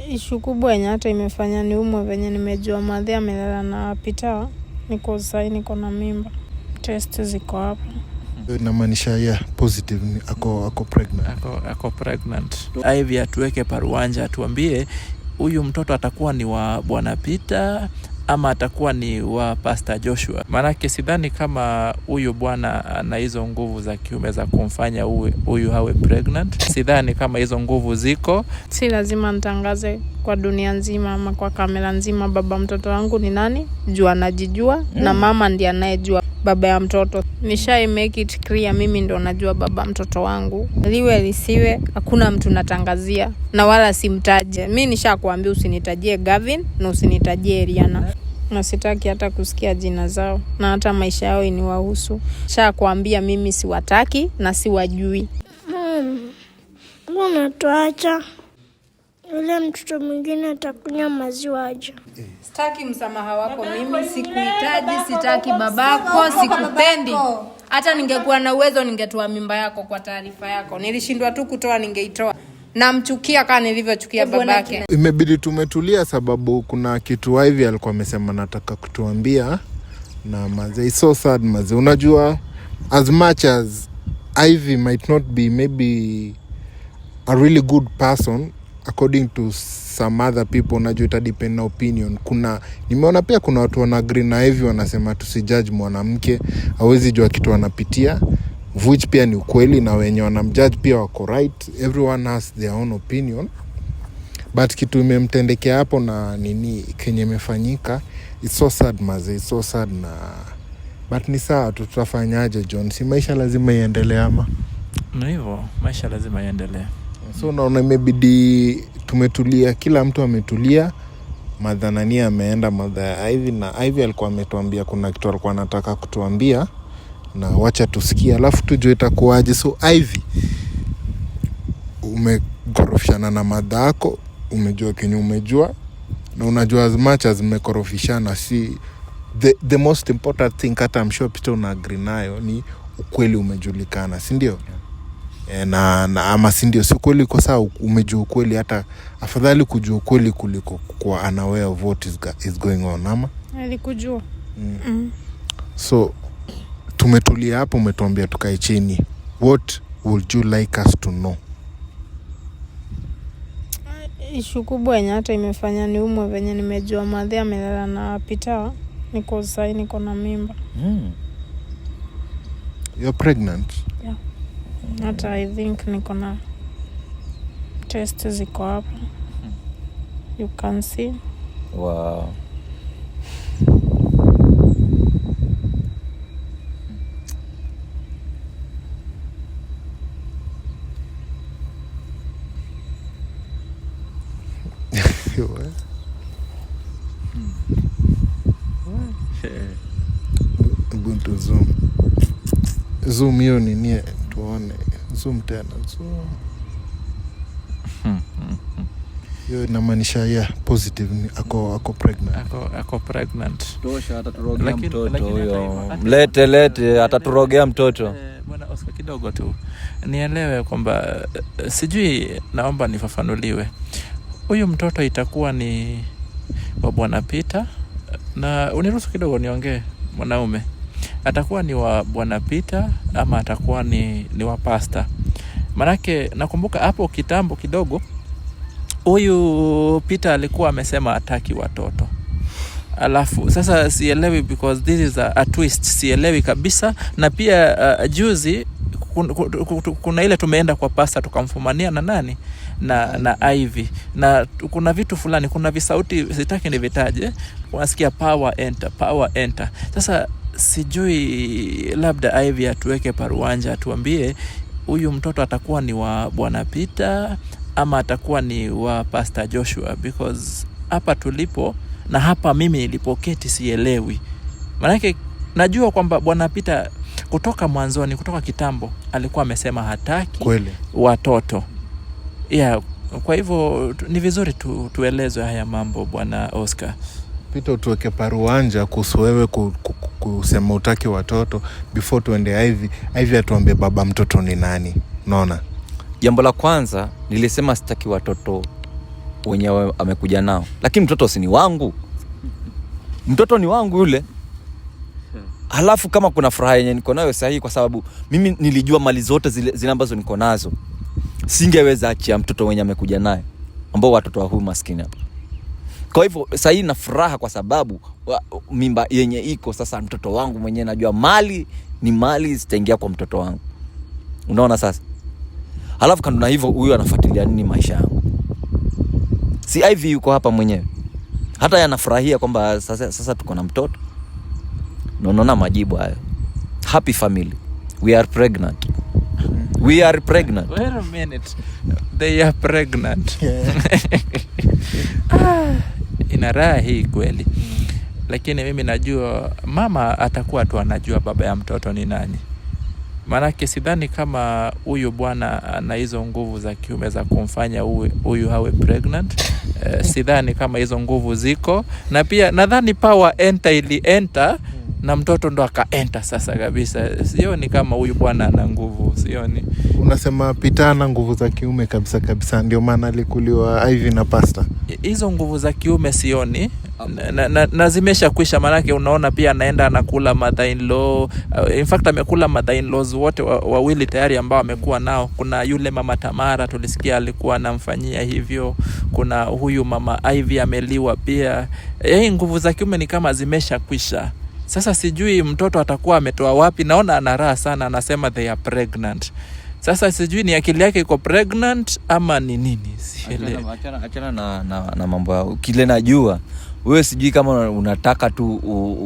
Ishu kubwa yenye hata imefanya niumwe venye nimejua madhi amelala na Peter niko sahi niko na mimba. Test ziko hapa. Inamaanisha positive ni ako pregnant. Ako pregnant. Hivi atuweke paruanja atuambie huyu mtoto atakuwa ni wa Bwana Peter ama atakuwa ni wa Pastor Joshua. Maana sidhani kama huyu bwana ana hizo nguvu za kiume za kumfanya huyu hawe pregnant. Sidhani kama hizo nguvu ziko. Si lazima nitangaze kwa dunia nzima ama kwa kamera nzima baba mtoto wangu ni nani. Jua najijua na mama ndiye anayejua baba ya mtoto. Nishai make it clear mimi ndo najua baba mtoto wangu. Liwe lisiwe hakuna mtu natangazia na wala simtaje. Mimi nishakwambia usinitajie Gavin na usinitajie Rihanna. Na sitaki hata kusikia jina zao na hata maisha yao iniwahusu. Nishakwambia mimi siwataki na siwajui. Mbona tuacha? Yule mtoto mwingine atakunywa maziwa aje. Sitaki msamaha wako mimi, sikuhitaji, sitaki babako, sikupendi. Hata ningekuwa na uwezo ningetoa mimba yako kwa taarifa yako. Nilishindwa tu kutoa ningeitoa. Namchukia kama nilivyochukia babake. Imebidi tumetulia sababu kuna kitu hivi alikuwa amesema nataka kutuambia na mazee so sad mazee. Unajua as much as Ivy might not be maybe a really good person according to some other people, unajua ita depend na opinion. Nimeona pia kuna watu wana agree na Ivy wanasema tusijudge mwanamke, hawezi jua kitu anapitia, which pia ni ukweli, na wenye wanamjudge pia wako right. Everyone has their own opinion, but kitu imemtendekea hapo na nini kenye imefanyika, it's so sad maze, it's so sad. Na but ni sawa, tutafanyaje John? Si maisha lazima iendelee ama? Na hivyo maisha lazima iendelee. So naona imebidi tumetulia, kila mtu ametulia. Madhanania ameenda madha ya Ivy, na Ivy alikuwa ametuambia kuna kitu alikuwa anataka kutuambia, na wacha tusikie alafu tujue itakuaje. So Ivy, umegorofishana na madhako, umejua kenye umejua, na unajua as much as umekorofishana, si the most important thing, hata I'm sure Peter una agree nayo, ni ukweli umejulikana, si ndio? Na ama si ndio? Si kweli kwa sawa umejua ukweli, hata afadhali kujua ukweli kuliko kwa unaware of what is going on ama? Alikujua. So tumetulia hapo, umetuambia tukae chini. What would you like us to know? Ishu kubwa yenye hata imefanya niumwe venye nimejua madhi amelala na Peter niko sahi niko na mimba. You're pregnant? Yeah. Hata I think niko na test ziko hapa. You can see. Wow. Ubuntu zoom hiyo nini tuone, zoom tena zoom. Hiyo inamaanisha positive ni ako pregnant. Ako pregnant. Tosha ataturogea mtoto huyo. Lete ataturogea mtoto. Bwana Oscar, kidogo tu nielewe kwamba sijui, naomba nifafanuliwe. Huyu mtoto itakuwa ni wa Bwana Peter, na uniruhusu kidogo niongee mwanaume. Atakuwa ni wa Bwana Peter ama atakuwa ni wa pastor? Manake nakumbuka hapo kitambo kidogo huyu Peter alikuwa amesema hataki watoto. Alafu sasa sielewi, because this is a twist, sielewi kabisa. Na pia juzi kuna ile tumeenda kwa pastor tukamfumania na nani na Ivy, na kuna vitu fulani, kuna visauti sitaki nivitaje, unasikia power enter. Sasa sijui, labda Ivy atuweke paruanja atuambie huyu mtoto atakuwa ni wa Bwana Peter ama atakuwa ni wa Pastor Joshua, because hapa tulipo na hapa mimi nilipoketi sielewi. Manake najua kwamba Bwana Peter kutoka mwanzoni, kutoka kitambo alikuwa amesema hataki kweli watoto. Yeah, kwa hivyo ni vizuri tuelezwe haya mambo Bwana Oscar. Peter, tuweke paruanja kuhusu wewe kusema utaki watoto before tuende Ivy atuambie baba mtoto ni nani. Unaona? Jambo la kwanza nilisema sitaki watoto wenye amekuja nao, lakini mtoto si ni wangu, mtoto ni wangu yule. Halafu kama kuna furaha yenye niko nayo sahihi, kwa sababu mimi nilijua mali zote zile ambazo niko nazo, singeweza achia mtoto mwenye amekuja naye, ambao watoto wa huyu maskini hapa. Kwa hivyo sahihi na furaha, kwa sababu mimba yenye iko sasa mtoto wangu mwenyewe, najua mali ni mali zitaingia kwa mtoto wangu. Unaona sasa? Halafu kando na hivyo, huyu anafuatilia nini maisha yangu? Si Ivy yuko hapa mwenyewe, hata yanafurahia kwamba sasa tuko na mtoto. Unaona majibu hayo. Happy family. We are pregnant. We are pregnant. Wait a minute. They are pregnant. Ina raha hii kweli. Lakini mimi najua mama atakuwa tu anajua baba ya mtoto ni nani. Maanake sidhani kama huyu bwana ana hizo nguvu za kiume za kumfanya huyu hawe pregnant. Sidhani kama hizo nguvu ziko, na pia nadhani power enter na mtoto ndo aka-enter sasa kabisa. Sioni kama huyu bwana ana nguvu, sioni. Unasema Peter ana nguvu za kiume kabisa, ndio maana alikuliwa Ivy na Pastor. Hizo nguvu za kiume sioni, na zimesha kwisha. Maanake unaona pia anaenda anakula mother-in-law. In fact amekula mother-in-laws wote wawili tayari ambao amekuwa nao. Kuna yule mama Tamara tulisikia alikuwa anamfanyia hivyo. Kuna huyu mama Ivy ameliwa pia. Nguvu za kiume ni kama zimesha kwisha. Sasa sijui mtoto atakuwa ametoa wapi. Naona ana raha sana, anasema they are pregnant. Sasa sijui ni akili yake iko pregnant ama ni nini. Achana na mambo yao. Kile najua, wewe sijui kama unataka tu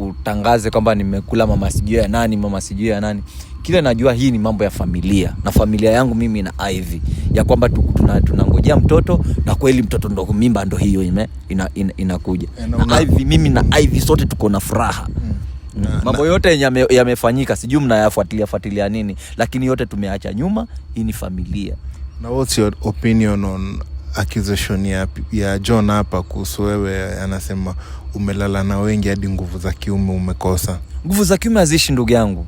utangaze kwamba nimekula mama sijui ya nani, mama sijui ya nani. Kile najua hii ni mambo ya familia, na familia yangu mimi na Ivy, ya kwamba tunangojea mtoto, na kweli mtoto ndo mimba ndo hiyo inakuja. Na Ivy, mimi na Ivy sote tuko na furaha. Mambo yote yamefanyika, sijui mnayafuatilia nini, lakini yote tumeacha nyuma. Hii ni familia. Now what's your opinion on accusation ya John hapa kuhusu wewe? Anasema umelala na wengi hadi nguvu za kiume umekosa. Nguvu za kiume hazishi ndugu yangu.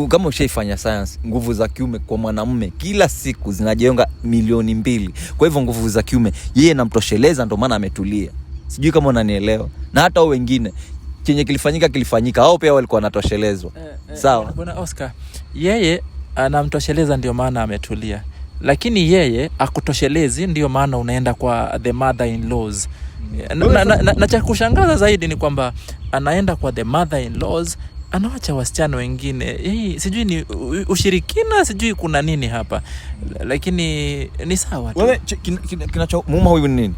Kama ushaifanya science, nguvu za kiume kwa mwanamume kila siku zinajenga 2,000,000. Kwa hivyo nguvu za kiume yeye namtosheleza, ndio maana ametulia. Sijui kama unanielewa. Na hata wao wengine chenye kilifanyika, hao pia walikuwa wanatoshelezwa. Sawa? Bwana Oscar, yeye anamtosheleza ndio maana ametulia. Lakini yeye akutoshelezi ndio maana unaenda kwa the mother-in-laws. Na cha kushangaza zaidi ni kwamba anaenda kwa the mother-in-laws, anaacha wasichana wengine. Sijui ni ushirikina, sijui kuna nini hapa. Lakini ni sawa tu. Wewe kinachomuuma huyu ni nini?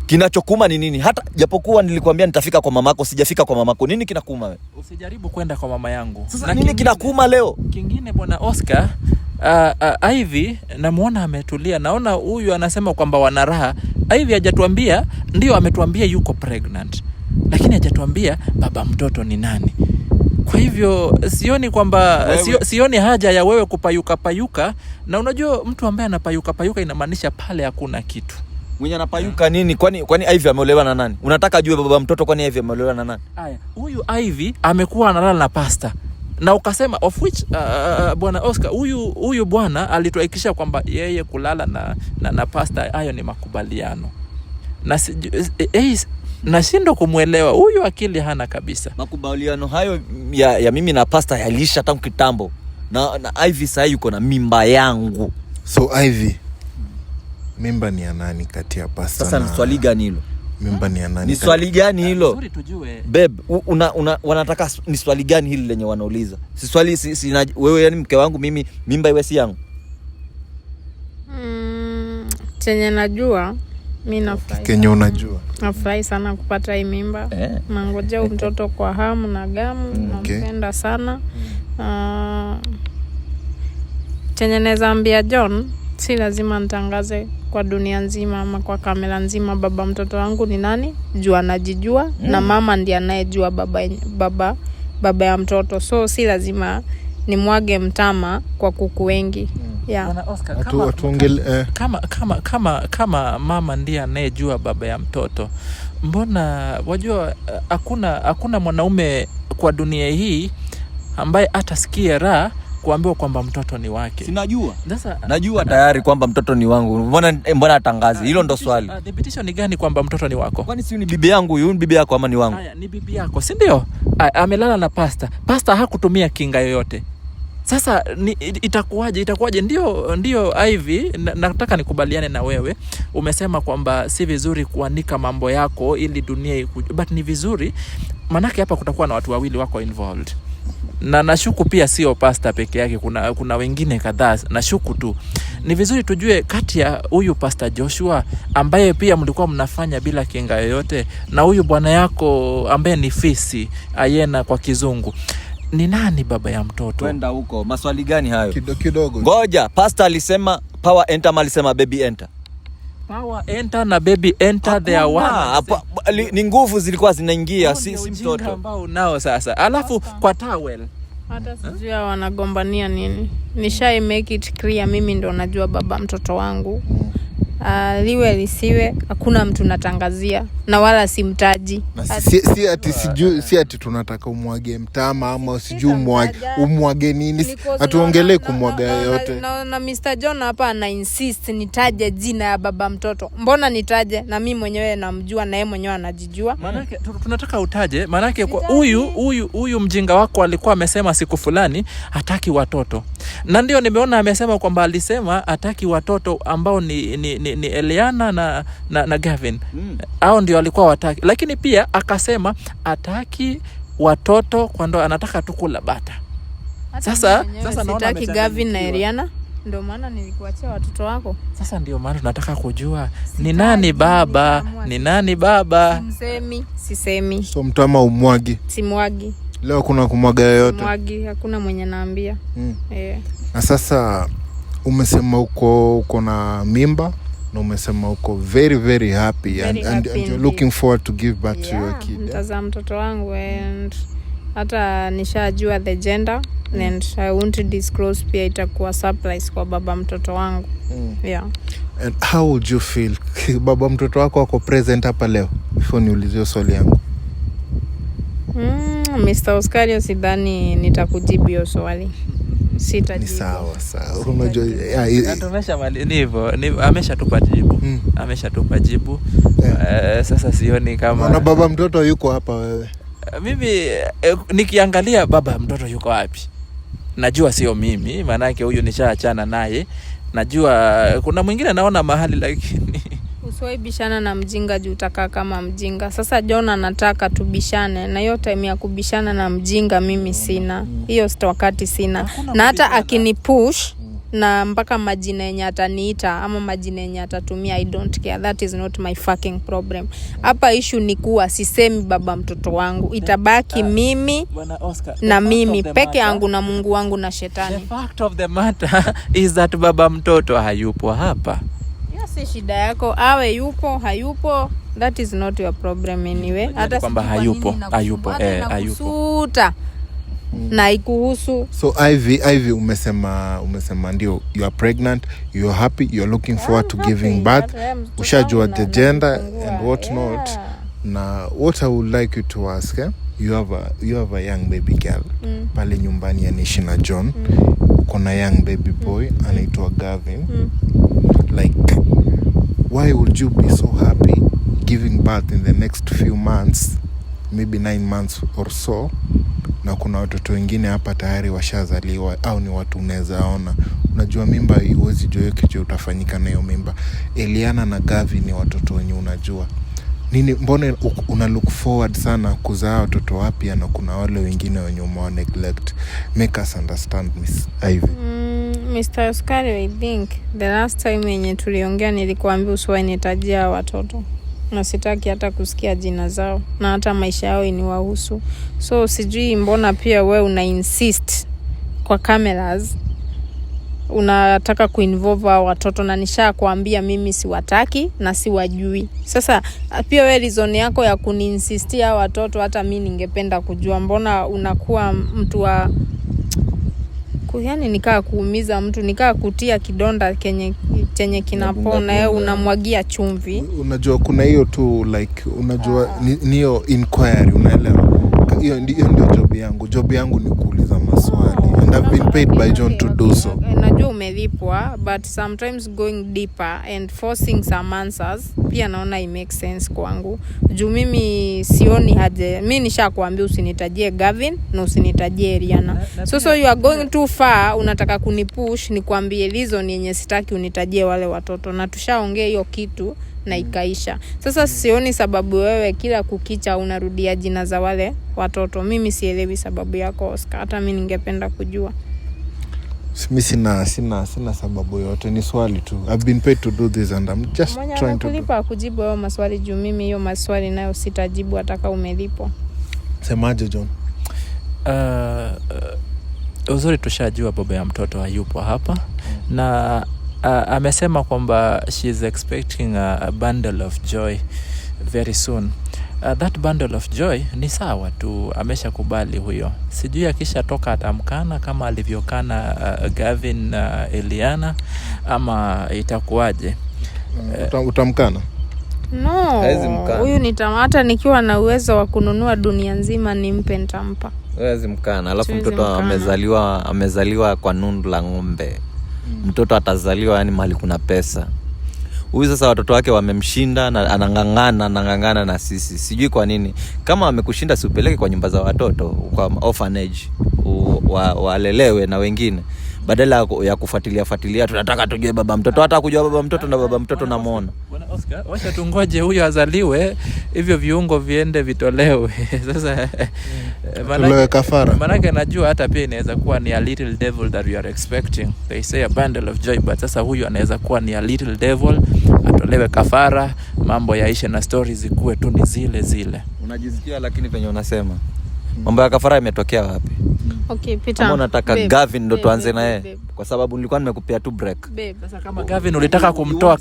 Kinachokuma ni nini? Hata japokuwa nilikwambia nitafika kwa mamako, sijafika kwa mamako. Nini kinakuma wewe? Usijaribu kwenda kwa mama yangu. Sasa nini kinakuma leo? Kingine bwana Oscar, Ivy namuona ametulia. Naona huyu anasema kwamba wana raha. Ivy hajatuambia, ndio ametuambia yuko pregnant, lakini hajatuambia baba mtoto ni nani. Kwa hivyo sioni kwamba sioni haja ya wewe kupayuka. Na unajua mtu ambaye anapayuka inamaanisha pale hakuna kitu. Mwenye anapayuka nini? Kwani Ivy ameolewa na nani? Unataka ajue baba mtoto kwani Ivy ameolewa na nani? Haya, huyu Ivy amekuwa analala na Pastor. Na ukasema of which bwana Oscar, huyu bwana alituhakikisha kwamba yeye kulala na Pastor hayo ni makubaliano. Na nashindwa kumuelewa huyu, akili hana kabisa. Makubaliano hayo ya mimi na Pastor yalisha tangu kitambo. Na Ivy sasa yuko na mimba yangu. So Ivy, mimba ni ya nani kati ya Pastor? Sasa ni swali gani hilo? Mimba ni ya nani? Ni swali gani hilo? Nzuri tujue. Babe, wanataka ni swali gani hili lenye wanauliza? Si swali wewe, yani mke wangu mimi, mimba iwe si yangu. Chenye najua mimi nafurahi. Kenye unajua. Nafurahi sana kupata hii mimba. Nangojea mtoto kwa hamu na gamu. Nampenda sana. Chenye naweza ambia John, si lazima nitangaze kwa dunia nzima ama kwa kamera nzima baba mtoto wangu ni nani. Jua anajijua na mama ndiye anayejua baba ya mtoto. So si lazima nimwage mtama kwa kuku wengi. Bwana Oscar, kama mama ndiye anayejua baba ya mtoto, mbona wajua hakuna mwanaume kwa dunia hii ambaye atasikia raha kuambiwa kwamba mtoto ni wake. Sinajua. Sasa najua tayari kwamba mtoto ni wangu. Mbona atangazi? Hilo ndo swali. Thibitisho ni gani kwamba mtoto ni wako? Kwani si ni bibi yangu huyu, ni bibi yako ama ni wangu? Haya, ni bibi yako, si ndio? Amelala na pasta hakutumia kinga yoyote. Sasa itakuwaje? Ndio Ivy, nataka nikubaliane na wewe. Umesema kwamba si vizuri kuanika mambo yako ili dunia but ni vizuri, manake hapa kutakuwa na watu wawili wako involved. Na nashuku pia sio pasta peke yake, kuna wengine kadhaa. Nashuku tu ni vizuri tujue kati ya huyu Pastor Joshua ambaye pia mlikuwa mnafanya bila kinga yoyote na huyu bwana yako ambaye ni fisi Ayena kwa kizungu, ni nani baba ya mtoto? Kwenda huko. Maswali gani hayo? Kidogo. Ngoja, pastor alisema power enter, alisema baby enter. Power enter na baby enter, they are one. Ni nguvu zilikuwa zinaingia, si mtoto ambao unao sasa. Alafu kwa towel hata sijui wanagombania nini. Nishai make it clear, mimi ndo najua baba mtoto wangu. Liwe lisiwe, hakuna mtu natangazia na wala simtaji. Si ati tunataka umwage mtama ama sijui umwage nini. Hatuongelee kumwaga yote. Na Mr. John hapa ana insist nitaje jina ya baba mtoto. Mbona nitaje? Na mimi mwenyewe namjua na yeye mwenyewe anajijua. Manake tunataka utaje, manake huyu mjinga wako alikuwa amesema siku fulani hataki watoto. Na ndio nimeona amesema kwamba alisema hataki watoto ambao ni Eliana na Gavin. Hao ndio alikuwa wataki. Lakini pia akasema hataki watoto kwa ndo anataka tu kula bata. Sasa naona sitaki Gavin na Eliana, ndio maana nilikuachia watoto wako. Sasa ndio maana tunataka kujua ni nani baba, ni nani baba. Sisemi. So mtama umwagi. Simwagi. Leo kuna kumwaga yote. Simwagi, hakuna mwenye naambia. Na sasa umesema uko na mimba na umesema uko very very happy and you're looking forward to give birth to your kid. Mtazaa mtoto wangu and hata nishajua the gender and I won't disclose, pia itakuwa surprise kwa baba mtoto wangu. And how would you feel baba mtoto wako wako present hapa leo? Before niulizie swali yangu. Mr. Oscario, sidhani nitakujibu hiyo swali. Sitajibu. Ni sawa. Unajua ameshatupa jibu. Ameshatupa jibu. Sasa sioni kama na baba mtoto yuko hapa wewe. Mimi nikiangalia baba mtoto yuko wapi? Najua sio mimi, maana yake huyu nishaachana naye. Najua kuna mwingine naona mahali, lakini usiwaibishana na mjinga juu utakaa kama mjinga. Sasa John anataka tubishane, na hiyo time ya kubishana na mjinga mimi sina. Hiyo wakati sina. Na hata akinipush na mpaka majina yenye ataniita ama majina yenye atatumia, I don't care. That is not my fucking problem. Hapa issue ni kuwa sisemi baba mtoto wangu. Itabaki mimi na mimi peke yangu na Mungu wangu na shetani. The fact of the matter is that baba mtoto hayupo hapa. Si shida yako, awe yupo hayupo, that is not your problem anyway. Hata kwamba hayupo. Na ikuhusu. So Ivy umesema ndio you are pregnant, you are happy, you are looking forward to giving birth. Ushajua the gender and what not. Na what I would like you to ask, you have a young baby girl pale nyumbani anaishi na John. Kuna young baby boy anaitwa Gavin. Like, why would you be so happy giving birth in the next few months, maybe 9 months or so, na kuna watoto wengine hapa tayari washazaliwa au ni watu unaweza ona? Unajua mimba huwezi jua kitu utafanyika na hiyo mimba. Eliana na Gavi ni watoto wenye unajua. Nini, mbona una look forward sana kuzaa watoto wapya na kuna wale wengine wenye umewa neglect? Make us understand, Miss Ivy. Mr. Oscario, I think the last time yenye tuliongea nilikuambia usiwahi nitajia watoto. Na sitaki hata kusikia jina zao na hata maisha yao iniwahusu. So sijui mbona pia we una insist kwa cameras unataka kuinvolve watoto, na nishakwambia mimi siwataki na siwajui. Sasa pia we reason yako ya kuniinsistia watoto, hata mimi ningependa kujua mbona unakuwa mtu wa yani nikaa kuumiza mtu, nikaa kutia kidonda chenye kinapona, yeye unamwagia chumvi. Unajua kuna hiyo tu like unajua niyo inquiry, unaelewa? hiyo ndio job yangu ni kuuliza maswali, and I've been paid by John to do so. Najua umelipwa, but sometimes going deeper and forcing some answers pia naona it makes sense kwangu. Juu mimi sioni haja, mimi nishakwambia usinitajie Gavin na usinitajie Rihanna. So you are going too far, unataka kunipush nikwambie reason yenye sitaki unitajie wale watoto, na tushaongea hiyo kitu na ikaisha. Sasa sioni sababu wewe kila kukicha unarudia jina za wale watoto. Mimi sielewi sababu yako Oscar, hata mimi ningependa kujua. Mimi sina sababu yote, ni swali tu. I've been paid to do this and I'm just trying to kulipa kujibu hayo maswali juu mimi hiyo maswali nayo sitajibu hata kama umelipwa. Semaje John? Uzuri tushajua baba ya mtoto hayupo hapa na amesema kwamba she is expecting a bundle of joy very soon. That bundle of joy ni sawa tu, ameshakubali huyo. Sijui akisha toka atamkana kama alivyokana Gavin Eliana ama itakuwaje? Utamkana? No, huyu hata nikiwa na uwezo wa kununua dunia nzima nimpe, nitampa. Hawezi mkana. Alafu mtoto amezaliwa kwa nundu la ng'ombe. Mtoto atazaliwa yani mahali kuna pesa. Huyu sasa watoto wake wamemshinda na anangangana na sisi. Sijui kwa nini. Kama amekushinda si upeleke kwa nyumba za watoto, kwa orphanage, walelewe na wengine. Badala ya kufuatilia tunataka tujue baba mtoto, hata kujua baba mtoto na baba mtoto namuona. Bwana Oscar, wacha tungoje huyo azaliwe, hivyo viungo viende vitolewe. Sasa tolewe kafara. Maana najua hata pia inaweza kuwa ni a little devil that you are expecting. They say a bundle of joy, but sasa huyo anaweza kuwa ni a little devil, atolewe kafara, mambo yaishe na stories zikuwe tu ni zile. Unajisikia lakini penye unasema mambo ya kafara imetokea wapi? Okay, Peter. Kama unataka Gavin ndo tuanze na yeye, kwa sababu nilikuwa nimekupea tu break. Sasa kama Gavin ulitaka kumtoa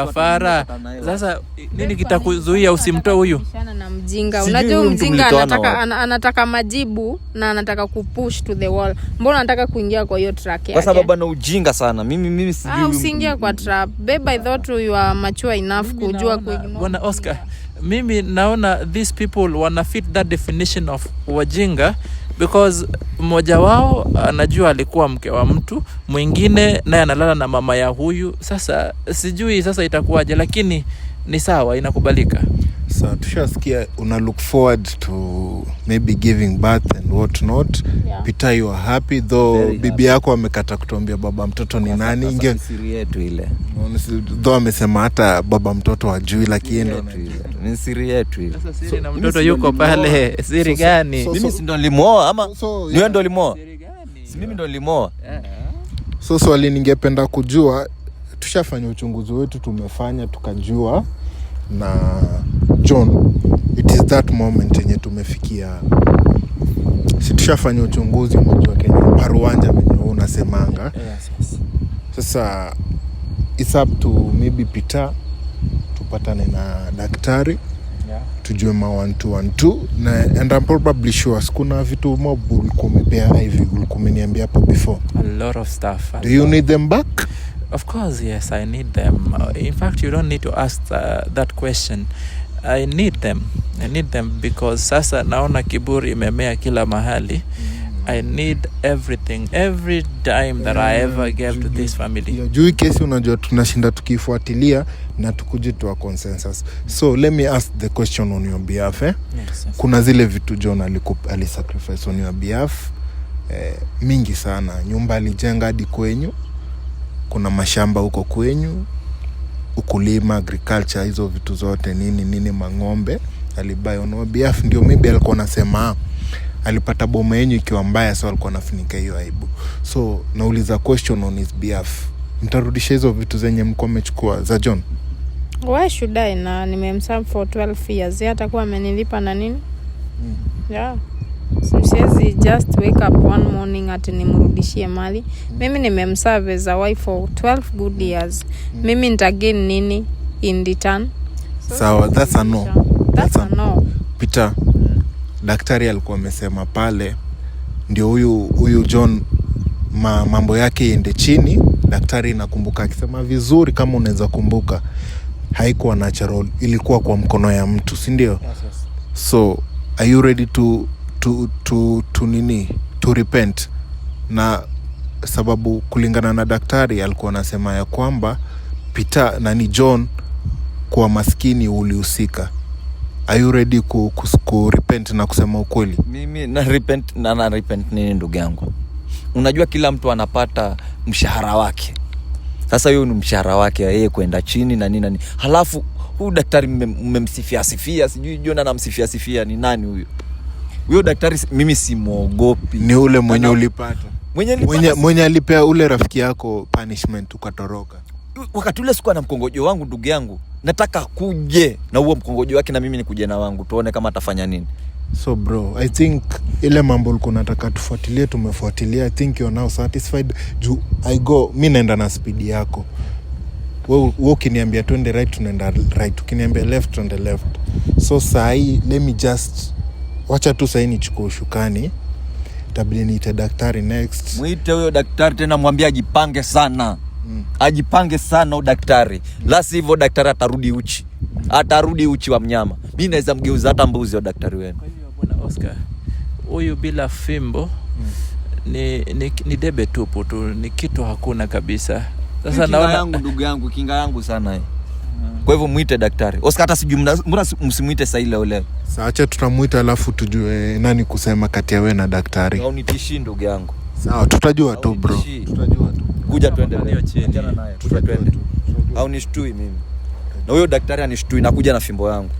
kafara, sasa nini kitakuzuia usimtoe huyu? Na mjinga. Unajua mjinga anataka majibu na anataka kupush to the wall. Mbona anataka kuingia kwa hiyo track yake? Kwa sababu ana ujinga sana. Mimi sijui. Usiingia kwa trap. Babe, I thought you are mature enough kujua kuignore. Bwana Oscar, mimi naona these people wana fit that definition of wajinga, because mmoja wao anajua alikuwa mke wa mtu, mwingine naye analala na mama ya huyu. Sasa sijui sasa itakuwaje, lakini ni sawa, inakubalika. So tushasikia una look forward to maybe giving birth and what not. Yeah. Peter, you are happy though bibi yako amekata kutuambia baba mtoto ni nani. Inge siri yetu ile. Though amesema hata baba mtoto hajui, lakini ni siri yetu ile. Sasa siri na mtoto yuko pale, siri gani? Mimi si ndo nilimoa ama ni wewe ndo ulimoa? Si mimi ndo nilimoa. So swali ningependa kujua, tushafanya uchunguzi wetu, tumefanya tukajua, na John, it is that moment yenye tumefikia. Si tushafanya uchunguzi mmoja Kenya paruanja venye unasemanga. Yes. Sasa it's up to maybe Peter tupatane na daktari. Yeah. Tujue ma 1212 na and I'm probably sure kuna vitu mob ulikuwa umepea hivi ulikuwa umeniambia hapo before. A lot of stuff. Do you need them back? Of course, yes, I need them. In fact, you don't need to ask that question. I need them because sasa naona kiburi imemea kila mahali. I need everything, every dime that I ever gave to this family. Juu kesi unajua tunashinda tukifuatilia na tukuje tu consensus. So let me ask the question on your behalf. Yes. Kuna zile vitu John alisacrifice on your behalf mingi sana. Nyumba alijenga hadi kwenyu. Kuna mashamba huko kwenyu, ukulima, agriculture, hizo vitu zote, nini mang'ombe alibuy on your behalf. Ndio maybe alikuwa anasema alipata boma yenu ikiwa mbaya, so alikuwa anafunika hiyo aibu. So nauliza question on his behalf, mtarudisha hizo vitu zenye mko mmechukua za John? Why should I? Na nimemserve for 12 years. Hata kwa amenilipa na nini? Yeah. Siwezi just wake up one morning ati nimrudishie mali. Mimi nimemserve as a wife for 12 good years. Mimi nitagain nini in return? So that's a no. That's a no. Peter, daktari alikuwa amesema pale ndio huyu John mambo yake iende chini. Daktari nakumbuka akisema vizuri, kama unaweza kumbuka, haikuwa natural, ilikuwa kwa mkono ya mtu, si ndio? Yes. So are you ready to repent? Na sababu kulingana na daktari alikuwa anasema ya kwamba Peter na ni John kwa maskini ulihusika. Are you ready ku repent na kusema ukweli? Mimi na repent nini ndugu yangu? Unajua kila mtu anapata mshahara wake. Sasa hiyo ni mshahara wake yeye kwenda chini na nini. Halafu huyu daktari mmemsifia sijui John anamsifia ni nani huyo? Huyo daktari mimi simuogopi. Ni ule mwenye ulipata. Mwenye alipea ule rafiki yako punishment ukatoroka. Wakati ule sikuwa na mkongojo wangu ndugu yangu. Nataka kuje na huo mkongojo wake na mimi nikuje na wangu. Tuone kama atafanya nini. So bro, I think ile mambo ulikuwa unataka tufuatilie tumefuatilia. I think you're now satisfied. Mimi naenda na speed yako. Wewe ukiniambia twende right tunaenda right. Ukiniambia left tuende left. So sahi let me just wacha tu sahi nichukue ushukani. Tabidi niite daktari next. Muite huyo daktari tena mwambie ajipange sana. Ajipange sana huyo daktari. La sivyo daktari atarudi uchi. Atarudi uchi wa mnyama. Mimi naweza mgeuza hata mbuzi huyo daktari wenu. Kwa hiyo bwana Oscar, huyu bila fimbo ni debe tupu tu, ni kitu hakuna kabisa. Sasa naona yangu ndugu yangu kinga yangu sana hii. Kwa hivyo muite daktari. Oscar hata sijui mbona msimuite saa ile ule. Sasa acha tutamuita alafu tujue nani kusema kati ya wewe na daktari. Au nitishi ndugu yangu. Sawa, tutajua tu bro. Tutajua tu. Kuja twende leo chini. Tutajua twende. Au nishtui mimi. Na huyo daktari anishtui nakuja na fimbo yangu.